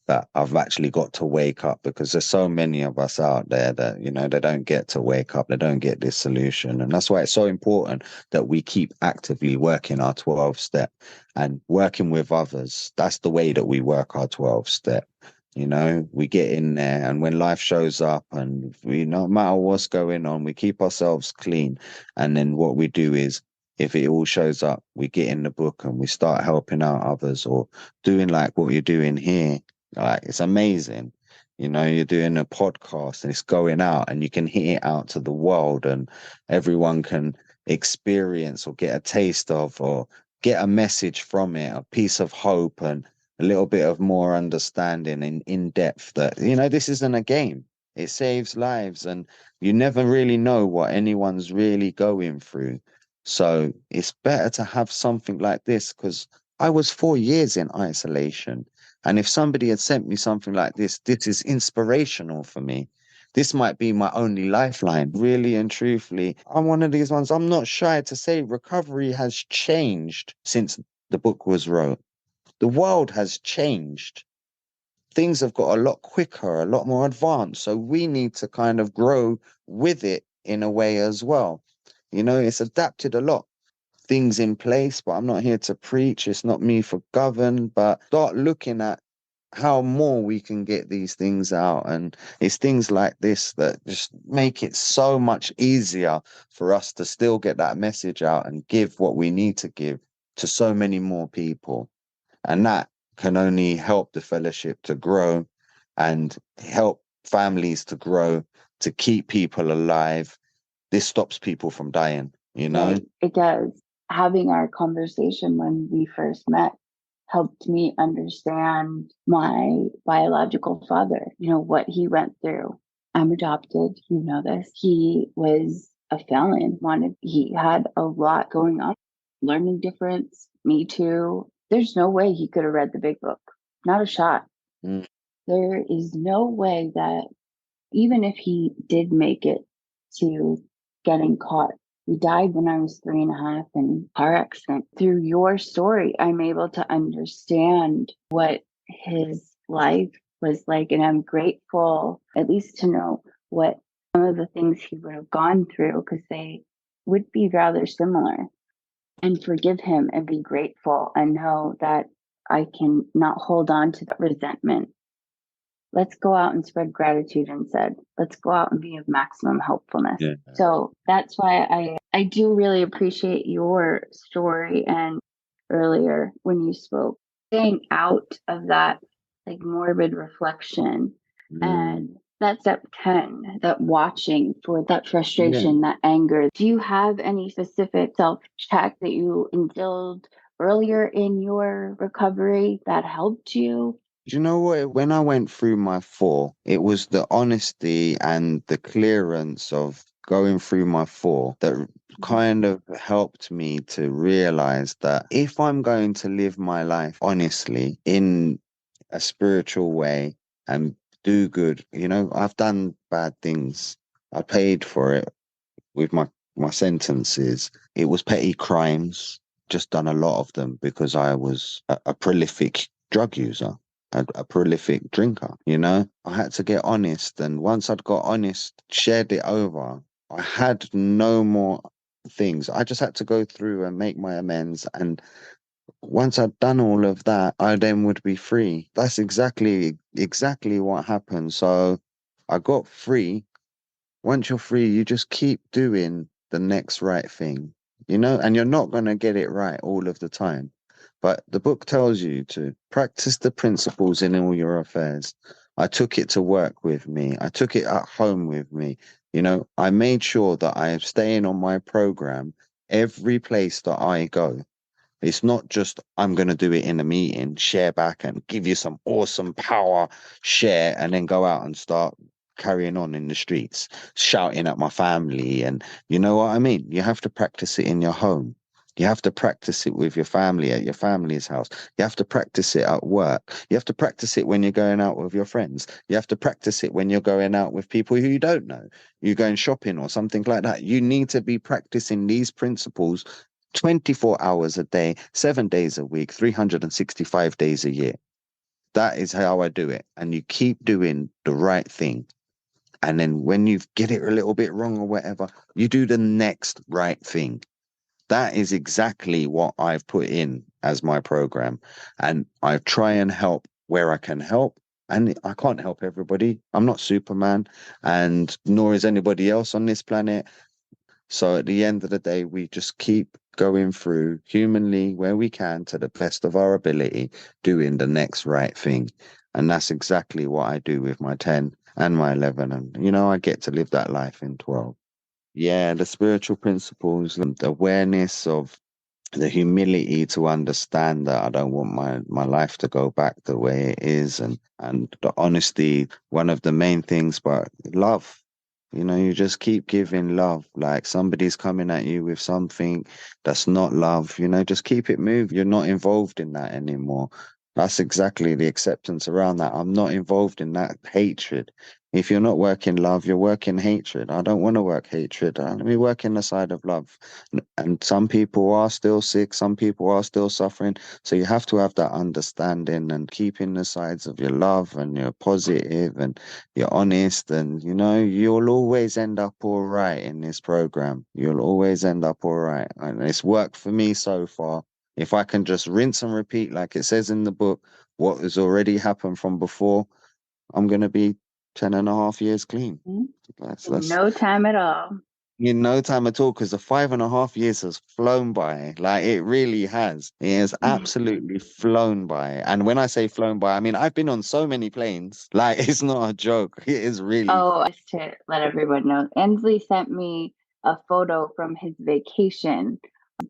[SPEAKER 3] that I've actually got to wake up, because there's so many of us out there that, they don't get to wake up. They don't get this solution. And that's why it's so important that we keep actively working our 12 step and working with others. That's the way that we work our 12 step. We get in there, and when life shows up and no matter what's going on, we keep ourselves clean. And then what we do is, if it all shows up, we get in the book and we start helping out others or doing like what you're doing here. Like, it's amazing. You're doing a podcast and it's going out and you can hit it out to the world and everyone can experience or get a taste of or get a message from it, a piece of hope and a little bit of more understanding and in depth that, this isn't a game. It saves lives and you never really know what anyone's really going through. So it's better to have something like this, because I was 4 years in isolation. And if somebody had sent me something like this is inspirational for me. This might be my only lifeline. Really and truthfully, I'm one of these ones. I'm not shy to say recovery has changed since the book was wrote. The world has changed. Things have got a lot quicker, a lot more advanced. So we need to kind of grow with it in a way as well. It's adapted a lot. Things in place, but I'm not here to preach. It's not me for govern, but start looking at how more we can get these things out. And it's things like this that just make it so much easier for us to still get that message out and give what we need to give to so many more people. And that can only help the fellowship to grow and help families to grow, to keep people alive. This stops people from dying,
[SPEAKER 2] Right, it does. Having our conversation when we first met helped me understand my biological father, what he went through. I'm adopted, this. He was a felon, he had a lot going on, learning difference, me too. There's no way he could have read the big book. Not a shot.
[SPEAKER 3] Mm.
[SPEAKER 2] There is no way that even if he did make it to getting caught, he died when I was 3.5 in a car accident. Through your story, I'm able to understand what his life was like. And I'm grateful at least to know what some of the things he would have gone through, because they would be rather similar. And forgive him and be grateful and know that I can not hold on to that resentment. Let's go out and spread gratitude instead. Let's go out and be of maximum helpfulness.
[SPEAKER 3] Yeah.
[SPEAKER 2] So that's why I do really appreciate your story. And earlier when you spoke, staying out of that like morbid reflection. And that step 10, that watching for that frustration, that anger. Do you have any specific self-check that you instilled earlier in your recovery that helped you?
[SPEAKER 3] Do you know what? When I went through my 4, it was the honesty and the clearance of going through my 4 that kind of helped me to realize that if I'm going to live my life honestly in a spiritual way and do good, I've done bad things. I paid for it with my sentences. It was petty crimes, just done a lot of them because I was a prolific drug user, a prolific drinker, I had to get honest. And once I'd got honest, shared it over, I had no more things. I just had to go through and make my amends. And once I'd done all of that, I then would be free. That's exactly what happened. So I got free. Once you're free, you just keep doing the next right thing, and you're not going to get it right all of the time. But the book tells you to practice the principles in all your affairs. I took it to work with me. I took it at home with me. I made sure that I am staying on my program every place that I go. It's not just I'm going to do it in a meeting, share back and give you some awesome power, share, and then go out and start carrying on in the streets, shouting at my family. And you know what I mean? You have to practice it in your home. You have to practice it with your family at your family's house. You have to practice it at work. You have to practice it when you're going out with your friends. You have to practice it when you're going out with people who you don't know. You're going shopping or something like that. You need to be practicing these principles 24 hours a day, 7 days a week, 365 days a year. That is how I do it. And you keep doing the right thing. And then when you get it a little bit wrong or whatever, you do the next right thing. That is exactly what I've put in as my program. And I try and help where I can help. And I can't help everybody. I'm not Superman, and nor is anybody else on this planet. So at the end of the day, we just keep going through humanly where we can to the best of our ability, doing the next right thing. And that's exactly what I do with my 10 and my 11. And, I get to live that life in 12. Yeah, the spiritual principles, the awareness of the humility to understand that I don't want my life to go back the way it is, and the honesty, one of the main things, but love. You just keep giving love. Like somebody's coming at you with something that's not love, just keep it moving. You're not involved in that anymore. That's exactly the acceptance around that. I'm not involved in that hatred. If you're not working love, you're working hatred. I don't want to work hatred. Let me work in the side of love. And some people are still sick, some people are still suffering. So you have to have that understanding and keeping the sides of your love, and you're positive and you're honest, and you'll always end up all right in this program. You'll always end up all right. And it's worked for me so far. If I can just rinse and repeat, like it says in the book, what has already happened from before, I'm going to be 10 and a half years clean. That's
[SPEAKER 2] No time at all.
[SPEAKER 3] in no time at all, because the 5.5 years has flown by. Like it really has. It has absolutely flown by. And when I say flown by, I mean I've been on so many planes. Like it's not a joke. It is really.
[SPEAKER 2] Oh, just to let everyone know, Ensley sent me a photo from his vacation,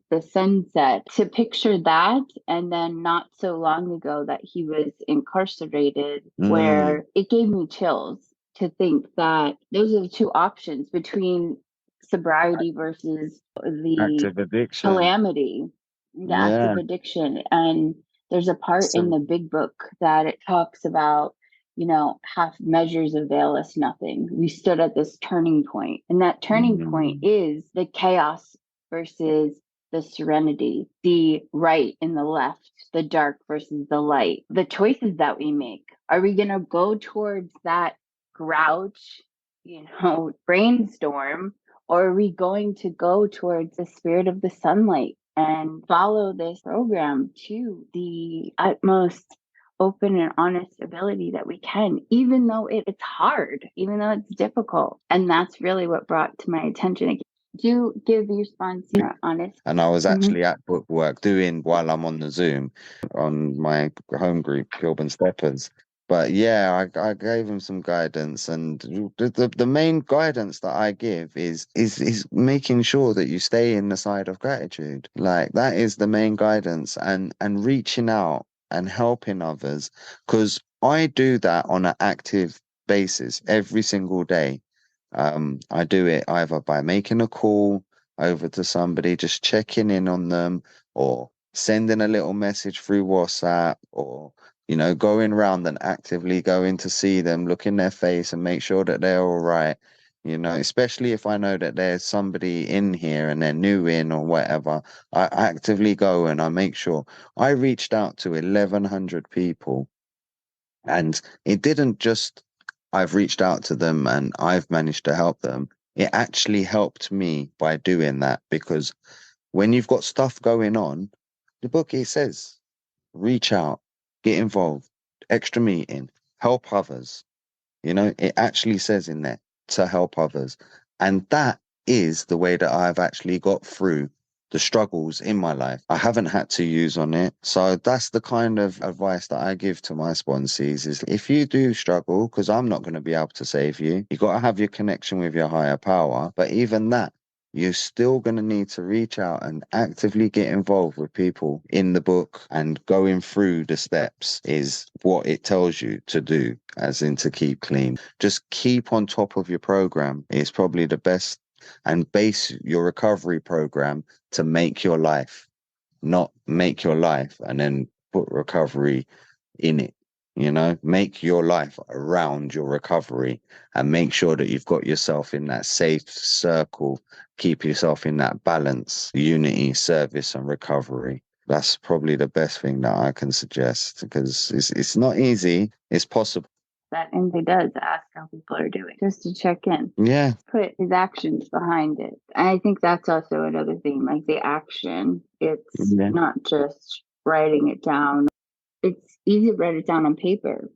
[SPEAKER 2] the sunset, to picture that. And then not so long ago that he was incarcerated, where it gave me chills to think that those are the two options between sobriety versus the
[SPEAKER 3] Active addiction.
[SPEAKER 2] calamity, the active addiction. And there's a part in the big book that it talks about, half measures avail us nothing. We stood at this turning point, and that turning point is the chaos versus the serenity, the right and the left, the dark versus the light, the choices that we make. Are we going to go towards that grouch, brainstorm, or are we going to go towards the spirit of the sunlight and follow this program to the utmost open and honest ability that we can, even though it's hard, even though it's difficult? And that's really what brought to my attention. Do give your sponsor honest.
[SPEAKER 3] And I was actually at bookwork doing while I'm on the Zoom on my home group, Kilburn Steppers. But yeah, I gave him some guidance, and the main guidance that I give is making sure that you stay in the side of gratitude. Like that is the main guidance, and reaching out and helping others, because I do that on an active basis every single day. I do it either by making a call over to somebody, just checking in on them, or sending a little message through WhatsApp, or going around and actively going to see them, look in their face and make sure that they're all right. Especially if I know that there's somebody in here and they're new in or whatever, I actively go and I make sure. I reached out to 1,100 people, and it didn't just I've reached out to them and I've managed to help them. It actually helped me by doing that, because when you've got stuff going on, The book, it says, reach out, get involved, extra meeting, help others. You know, it actually says in there to help others. And that is the way that I've actually got through the struggles in my life. I haven't had to use on it. So that's the kind of advice that I give to my sponsees is if you do struggle, because I'm not going to be able to save you, you got to have your connection with your higher power. But even that, you're still going to need to reach out and actively get involved with people in the book, and going through the steps is what it tells you to do, as in to keep clean. Just keep on top of your program is probably the best, and base your recovery program to make your life, not make your life and then put recovery in it. You know, make your life around your recovery and make sure that you've got yourself in that safe circle. Keep yourself in that balance, unity, service, and recovery. That's probably the best thing that I can suggest, because it's not easy. It's possible.
[SPEAKER 2] That Ensley does ask how people are doing, just to check in.
[SPEAKER 3] Yeah.
[SPEAKER 2] Put his actions behind it. And I think that's also another thing, like the action. It's not just writing it down. It's easy to write it down on paper,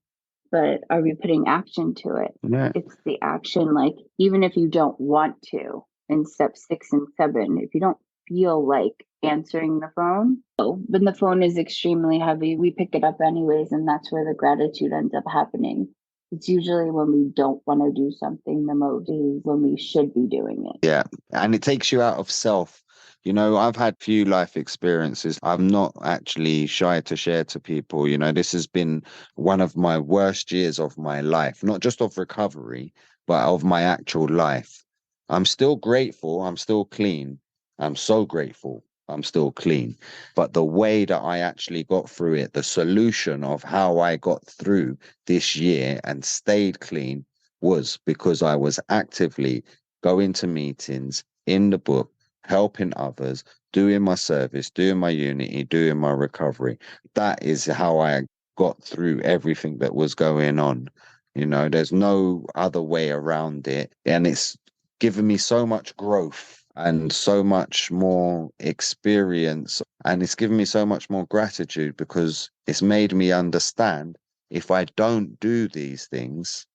[SPEAKER 2] but are we putting action to it?
[SPEAKER 3] Yeah.
[SPEAKER 2] It's the action, like even if you don't want to, in step 6 and 7, if you don't feel like answering the phone, when the phone is extremely heavy, we pick it up anyways, and that's where the gratitude ends up happening. It's usually when we don't want to do something the most is when we should be doing it.
[SPEAKER 3] Yeah. And it takes you out of self. You know, I've had few life experiences. I'm not actually shy to share to people. You know, this has been one of my worst years of my life, not just of recovery, but of my actual life. I'm still grateful. I'm still clean. I'm so grateful. I'm still clean. But the way that I actually got through it, the solution of how I got through this year and stayed clean was because I was actively going to meetings, in the book, helping others, doing my service, doing my unity, doing my recovery. That is how I got through everything that was going on. You know, there's no other way around it. And it's given me so much growth and so much more experience. And it's given me so much more gratitude, because it's made me understand if I don't do these things,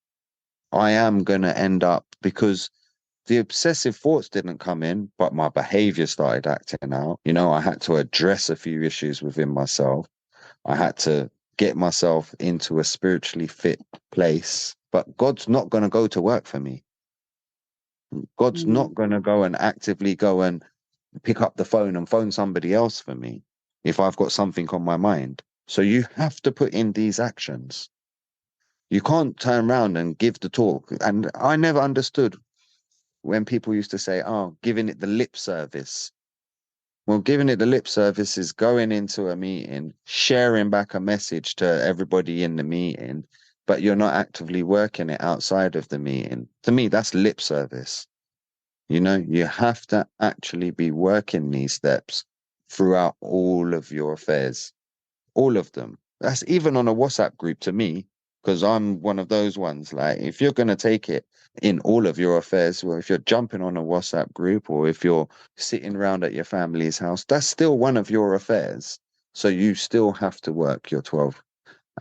[SPEAKER 3] I am going to end up, because the obsessive thoughts didn't come in, but my behavior started acting out. You know, I had to address a few issues within myself. I had to get myself into a spiritually fit place. But God's not going to go to work for me. God's not going to go and actively go and pick up the phone and phone somebody else for me if I've got something on my mind. So you have to put in these actions. You can't turn around and give the talk. And I never understood when people used to say, oh, giving it the lip service. Well, giving it the lip service is going into a meeting, sharing back a message to everybody in the meeting, but you're not actively working it outside of the meeting. To me, that's lip service. You know, you have to actually be working these steps throughout all of your affairs, all of them. That's even on a WhatsApp group to me, because I'm one of those ones. Like, if you're going to take it in all of your affairs, or if you're jumping on a WhatsApp group, or if you're sitting around at your family's house, that's still one of your affairs. So you still have to work your 12,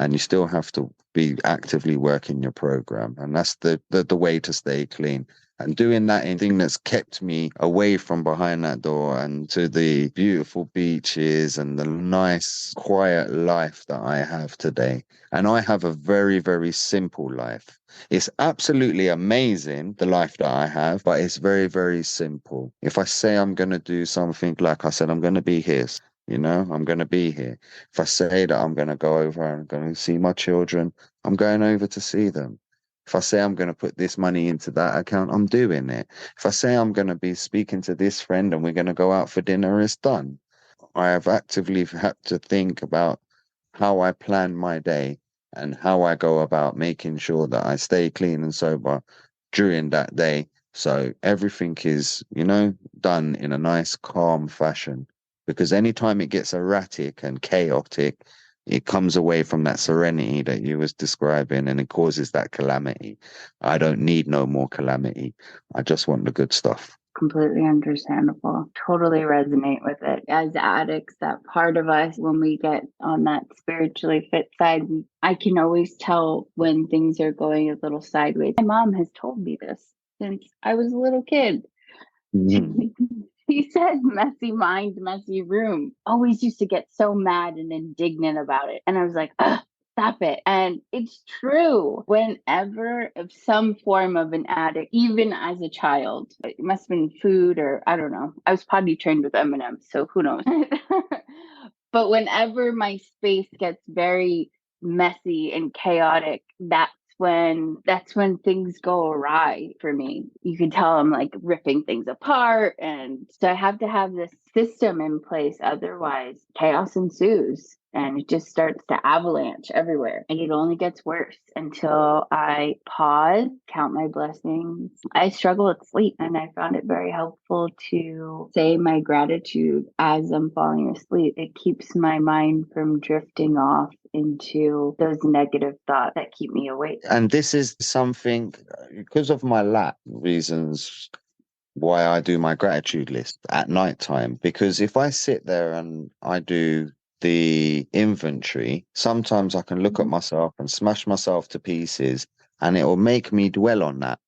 [SPEAKER 3] and you still have to be actively working your program. And that's the way to stay clean. And doing that in thing that's kept me away from behind that door and to the beautiful beaches and the nice, quiet life that I have today. And I have a very, very simple life. It's absolutely amazing, the life that I have, but it's very, very simple. If I say I'm going to do something, like I said, I'm going to be here. You know, I'm going to be here. If I say that I'm going to go over and I'm going to see my children, I'm going over to see them. If I say I'm going to put this money into that account, I'm doing it. If I say I'm going to be speaking to this friend and we're going to go out for dinner, it's done. I have actively had to think about how I plan my day and how I go about making sure that I stay clean and sober during that day. So everything is, you know, done in a nice, calm fashion. Because anytime it gets erratic and chaotic, it comes away from that serenity that you was describing, and it causes that calamity. I don't need no more calamity. I just want the good stuff.
[SPEAKER 2] Completely understandable. Totally resonate with it. As addicts, that part of us, when we get on that spiritually fit side, I can always tell when things are going a little sideways. My mom has told me this since I was a little kid.
[SPEAKER 3] Mhm.
[SPEAKER 2] He said, messy mind, messy room. Always used to get so mad and indignant about it. And I was like, ugh, stop it. And it's true. Whenever of some form of an addict, even as a child, it must have been food or I don't know. I was potty trained with M&M's, so who knows? But whenever my space gets very messy and chaotic, that's when things go awry for me. You can tell I'm like ripping things apart, and so I have to have this system in place, otherwise chaos ensues and it just starts to avalanche everywhere, and it only gets worse until I pause, count my blessings. I struggle with sleep, and I found it very helpful to say my gratitude as I'm falling asleep. It keeps my mind from drifting off into those negative thoughts that keep me awake.
[SPEAKER 3] And this is something because of my lap reasons why I do my gratitude list at night time. Because if I sit there and I do the inventory, sometimes I can look at myself and smash myself to pieces, and it will make me dwell on that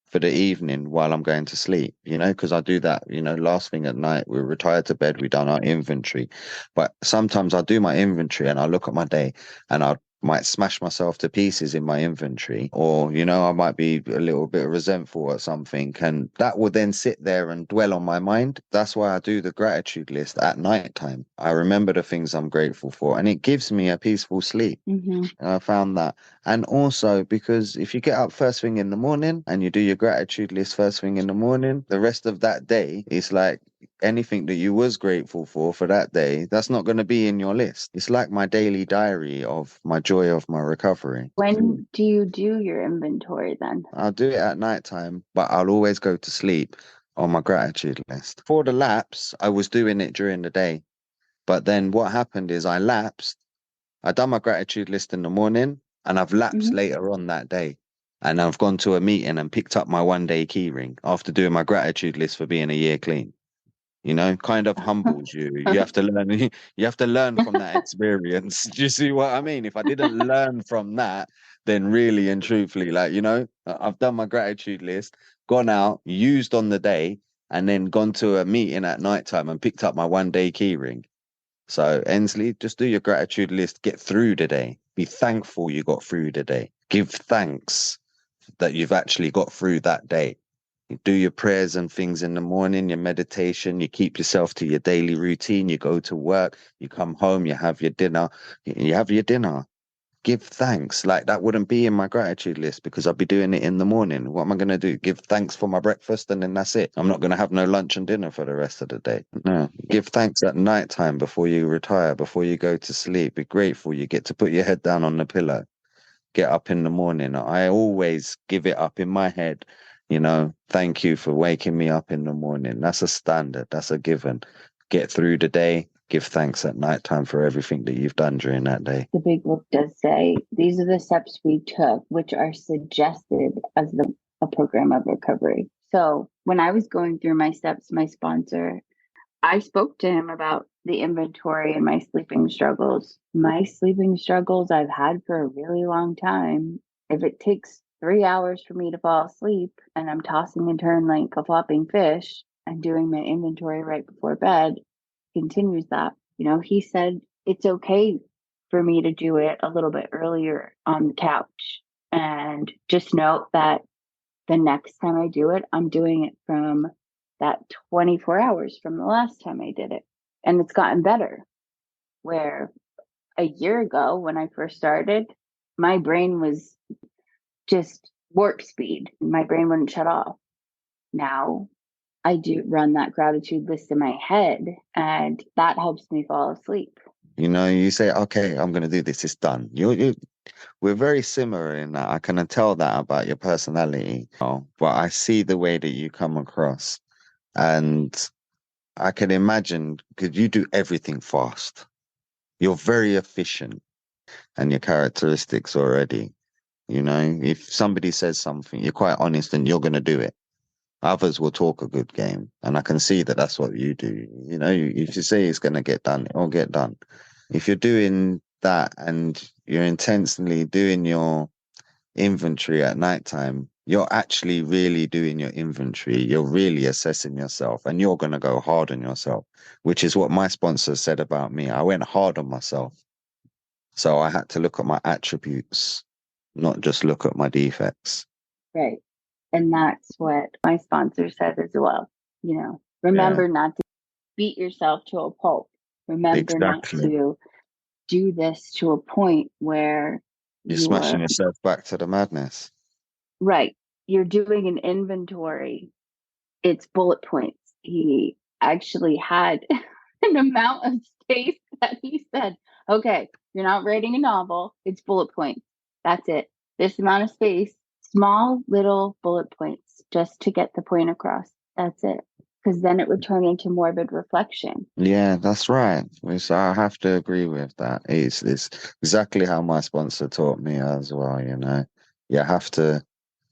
[SPEAKER 3] for the evening while I'm going to sleep, because I do that, last thing at night. We retire to bed, we done our inventory. But sometimes I do my inventory and I look at my day and I might smash myself to pieces in my inventory, or, I might be a little bit resentful at something, and that will then sit there and dwell on my mind. That's why I do the gratitude list at night time. I remember the things I'm grateful for, and it gives me a peaceful sleep.
[SPEAKER 2] Mm-hmm.
[SPEAKER 3] And I found that. And also because if you get up first thing in the morning and you do your gratitude list first thing in the morning, the rest of that day is like anything that you was grateful for that day, that's not going to be in your list. It's like my daily diary of my joy of my recovery.
[SPEAKER 2] When do you do your inventory then?
[SPEAKER 3] I'll do it at night time, but I'll always go to sleep on my gratitude list. For the lapse, I was doing it during the day. But then what happened is I lapsed. I done my gratitude list in the morning and I've lapsed
[SPEAKER 2] Mm-hmm.
[SPEAKER 3] later on that day. And I've gone to a meeting and picked up my 1 day key ring after doing my gratitude list for being a year clean. Kind of humbles you. You have to learn, you have to learn from that experience. Do you see what I mean? If I didn't learn from that, then really and truthfully, I've done my gratitude list, gone out, used on the day, and then gone to a meeting at nighttime and picked up my 1 day key ring. So, Ensley, just do your gratitude list, get through the day. Be thankful you got through the day. Give thanks that you've actually got through that day. You do your prayers and things in the morning, your meditation, you keep yourself to your daily routine, you go to work, you come home, you have your dinner. You have your dinner. Give thanks. Like that wouldn't be in my gratitude list because I'd be doing it in the morning. What am I going to do? Give thanks for my breakfast and then that's it. I'm not going to have no lunch and dinner for the rest of the day. No. Give thanks at night time before you retire, before you go to sleep. Be grateful you get to put your head down on the pillow. Get up in the morning. I always give it up in my head. Thank you for waking me up in the morning. That's a standard. That's a given. Get through the day. Give thanks at night time for everything that you've done during that day.
[SPEAKER 2] The big book does say these are the steps we took, which are suggested as a program of recovery. So when I was going through my steps, my sponsor, I spoke to him about the inventory and my sleeping struggles. My sleeping struggles I've had for a really long time. If it takes 3 hours for me to fall asleep and I'm tossing and turning like a flopping fish and doing my inventory right before bed, continues that. He said it's okay for me to do it a little bit earlier on the couch. And just note that the next time I do it, I'm doing it from that 24 hours from the last time I did it. And it's gotten better. Where a year ago, when I first started, my brain was just warp speed. My brain wouldn't shut off. Now I do run that gratitude list in my head, and that helps me fall asleep.
[SPEAKER 3] You say, okay, I'm going to do this. It's done. We're very similar in that. I can tell that about your personality. But I see the way that you come across. And I can imagine because you do everything fast. You're very efficient and your characteristics already. If somebody says something, you're quite honest and you're going to do it. Others will talk a good game, and I can see that that's what you do. You know, if you say it's going to get done, it'll get done. If you're doing that and you're intensely doing your inventory at nighttime, you're actually really doing your inventory. You're really assessing yourself, and you're going to go hard on yourself, which is what my sponsor said about me. I went hard on myself. So I had to look at my attributes, not just look at my defects.
[SPEAKER 2] Right. And that's what my sponsor said as well. You know, remember not to beat yourself to a pulp. Remember not to do this to a point where
[SPEAKER 3] you're smashing yourself back to the madness.
[SPEAKER 2] Right. You're doing an inventory. It's bullet points. He actually had an amount of space that he said, okay, you're not writing a novel. It's bullet points. That's it. This amount of space, small little bullet points just to get the point across. That's it. Because then it would turn into morbid reflection.
[SPEAKER 3] Yeah, that's right. So I have to agree with that. It's exactly how my sponsor taught me as well, you know. You have to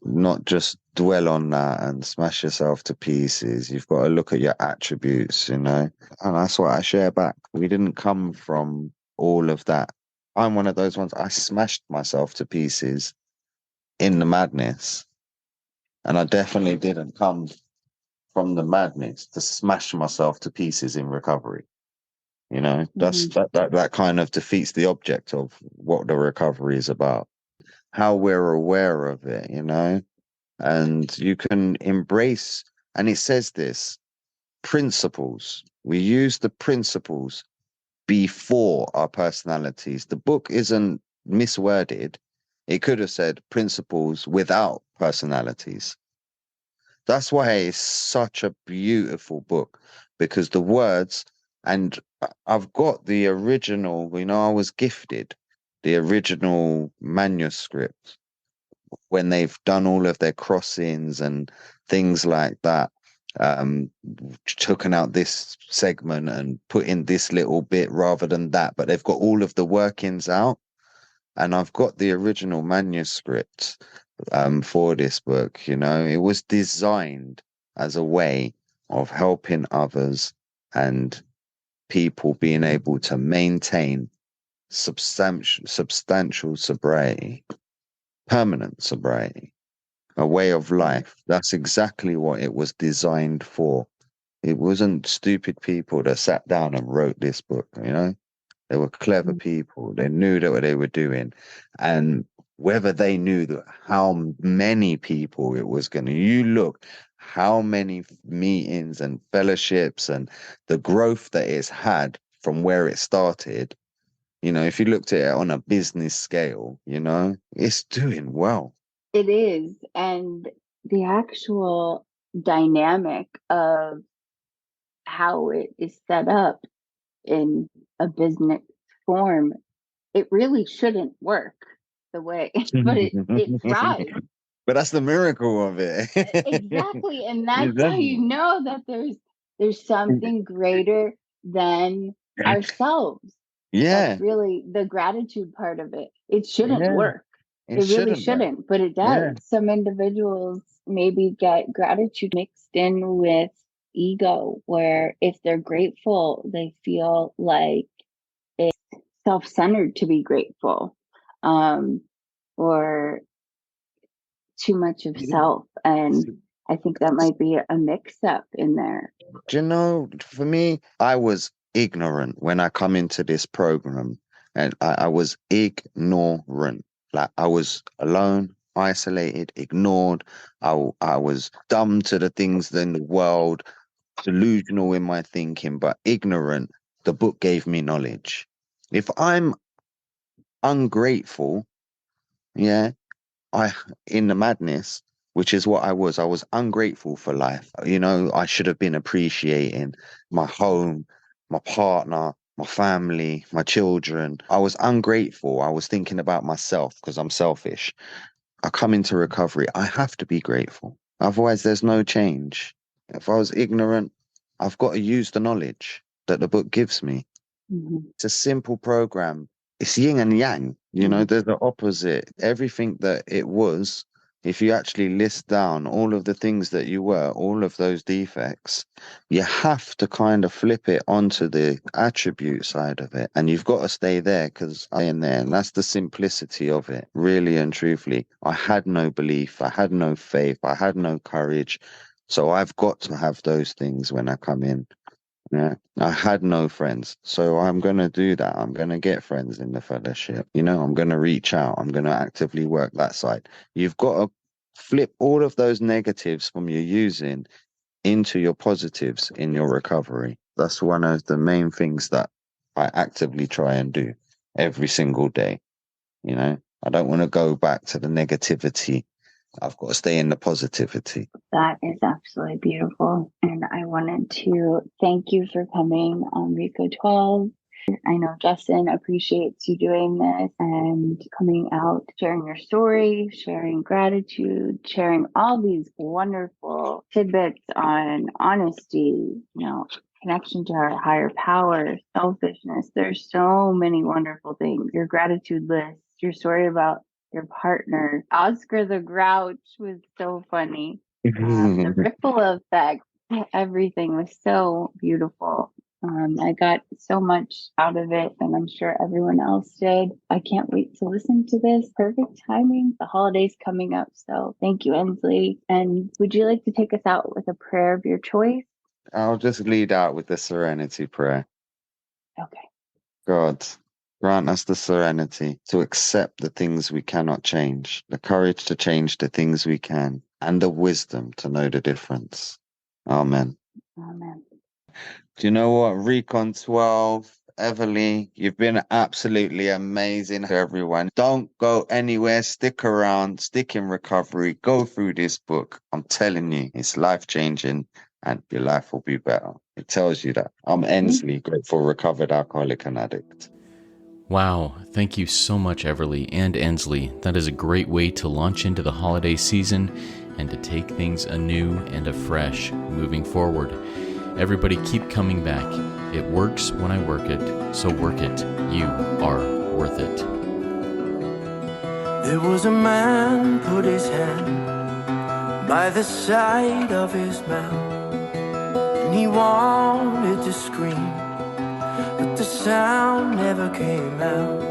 [SPEAKER 3] not just dwell on that and smash yourself to pieces. You've got to look at your attributes, you know. And that's what I share back. We didn't come from all of that. I'm one of those ones. I smashed myself to pieces in the madness. And I definitely didn't come from the madness to smash myself to pieces in recovery. You know, that kind of defeats the object of what the recovery is about. How we're aware of it, you know, and you can embrace, and it says this, principles. We use the principles before our personalities. The book isn't misworded. It could have said principles without personalities. That's why it's such a beautiful book, because the words, and I've got the original, you know, I was gifted the original manuscript when they've done all of their crossings and things like that, taken out this segment and put in this little bit rather than that, but they've got all of the workings out. And I've got the original manuscript for this book. You know, it was designed as a way of helping others and people being able to maintain substantial sobriety, permanent sobriety, a way of life. That's exactly what it was designed for. It wasn't stupid people that sat down and wrote this book, you know? They were clever people. They knew that what they were doing. And whether they knew that how many people it was going to, you look how many meetings and fellowships and the growth that it's had from where it started. You know, if you looked at it on a business scale, you know, it's doing well.
[SPEAKER 2] It is. And the actual dynamic of how it is set up in a business form, it really shouldn't work the way, but it thrives.
[SPEAKER 3] But that's the miracle of it.
[SPEAKER 2] Exactly. And that's how you know that there's something greater than ourselves.
[SPEAKER 3] Yeah.
[SPEAKER 2] That's really the gratitude part of it. It shouldn't work. It really shouldn't, but it does.
[SPEAKER 3] Yeah.
[SPEAKER 2] Some individuals maybe get gratitude mixed in with ego, where if they're grateful, they feel like it's self-centered to be grateful, or too much of self. And I think that might be a mix-up in there.
[SPEAKER 3] Do you know, for me, I was ignorant when I come into this program, and I was ignorant. Like I was alone, isolated, ignored. I was dumb to the things in the world, delusional in my thinking, but ignorant. The book gave me knowledge. If I'm ungrateful, yeah, in the madness, which is what I was ungrateful for life. You know, I should have been appreciating my home, my partner, my family, my children. I was ungrateful. I was thinking about myself because I'm selfish. I come into recovery. I have to be grateful. Otherwise, there's no change. If I was ignorant, I've got to use the knowledge that the book gives me. It's a simple program. It's yin and yang, you know, they're the opposite. Everything that it was if you actually list down all of the things that you were, all of those defects, you have to kind of flip it onto the attribute side of it. And you've got to stay there because I'm in there. And that's the simplicity of it, really and truthfully. I had no belief. I had no faith. I had no courage. So I've got to have those things when I come in. Yeah, I had no friends, so I'm going to do that. I'm going to get friends in the fellowship. I'm going to reach out. I'm going to actively work that side. You've got to flip all of those negatives from your using into your positives in your recovery. That's one of the main things that I actively try and do every single day. I don't want to go back to the negativity. I've got to stay in the positivity.
[SPEAKER 2] That is absolutely beautiful. And I wanted to thank you for coming on RECO12. I know Justin appreciates you doing this and coming out, sharing your story, sharing gratitude, sharing all these wonderful tidbits on honesty, connection to our higher power, selfishness. There's so many wonderful things. Your gratitude list, your story about your partner. Oscar the Grouch was so funny. The ripple effect, everything was so beautiful. I got so much out of it, and I'm sure everyone else did. I can't wait to listen to this. Perfect timing. The holidays coming up. So thank you, Ensley. And would you like to take us out with a prayer of your choice?
[SPEAKER 3] I'll just lead out with the serenity prayer.
[SPEAKER 2] Okay.
[SPEAKER 3] God, grant us the serenity to accept the things we cannot change, the courage to change the things we can, and the wisdom to know the difference. Amen.
[SPEAKER 2] Amen.
[SPEAKER 3] Do you know what? RECO12, Evarleigh, you've been absolutely amazing to everyone. Don't go anywhere. Stick around. Stick in recovery. Go through this book. I'm telling you, it's life-changing and your life will be better. It tells you that. I'm Ensley, grateful recovered alcoholic and addict.
[SPEAKER 1] Wow, thank you so much, Evarleigh and Ensley. That is a great way to launch into the holiday season and to take things anew and afresh moving forward. Everybody keep coming back. It works when I work it, so work it. You are worth it.
[SPEAKER 4] There was a man put his hand by the side of his mouth, and he wanted to scream, but the sound never came out.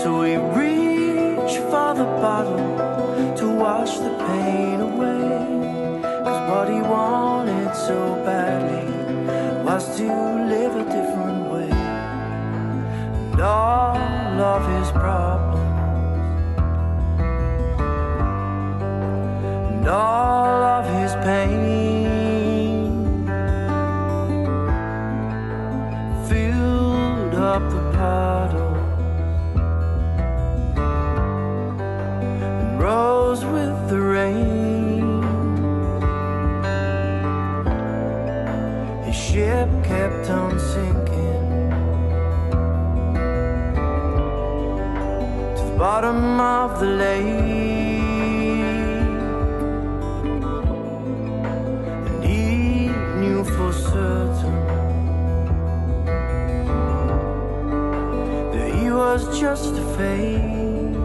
[SPEAKER 4] So he reached for the bottle to wash the pain away, 'cause what he wanted so badly was to live a different way. And all of his problems and all of his pain filled up the puddle and rose with the rain. His ship kept on sinking to the bottom of the lake. For certain that he was just a fake,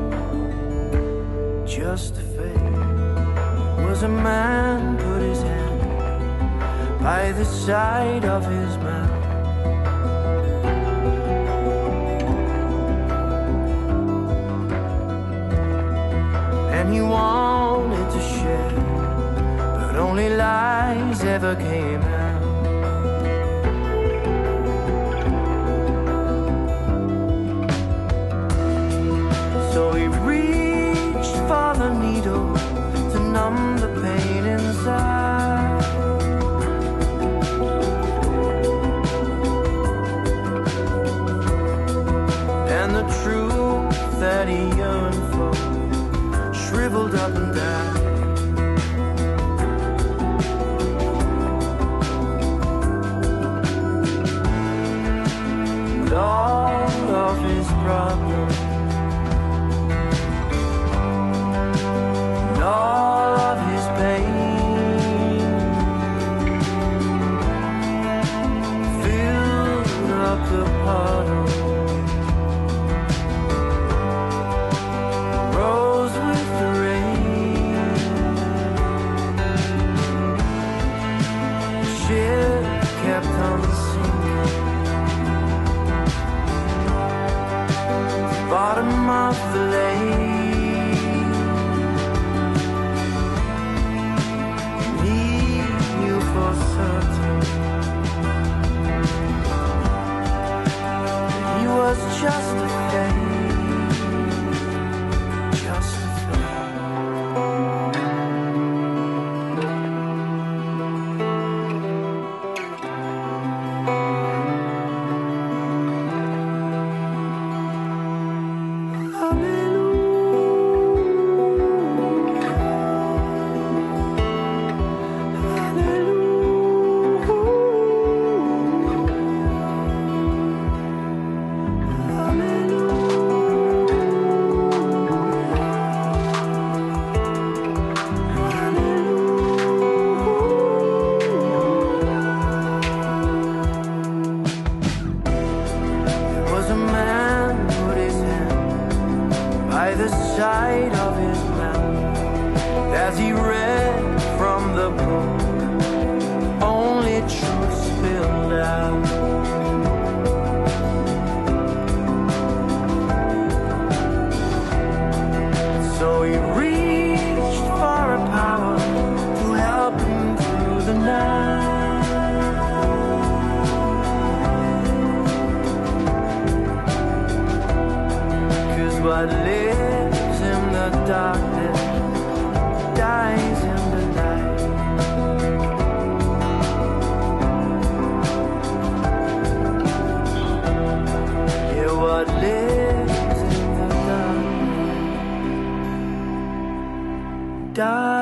[SPEAKER 4] just a fake. Was a man put his hand by the side of his mouth, and he wanted to share, but only lies ever came out. So he reached for the needle to numb the pain inside, and the truth that he yearned for shriveled up and died. And all of his problems, all of his pain filled up up the puddle, rose with the rain. The ship kept on sinking, bottom of the lake. He knew for certain that he was just a fake, just a side of his mouth as he read from the book, only truth spilled out. So he reached for a power to help him through the night. 'Cause what lives in the darkness dies in the light. Yeah, what lives in the darkness dies.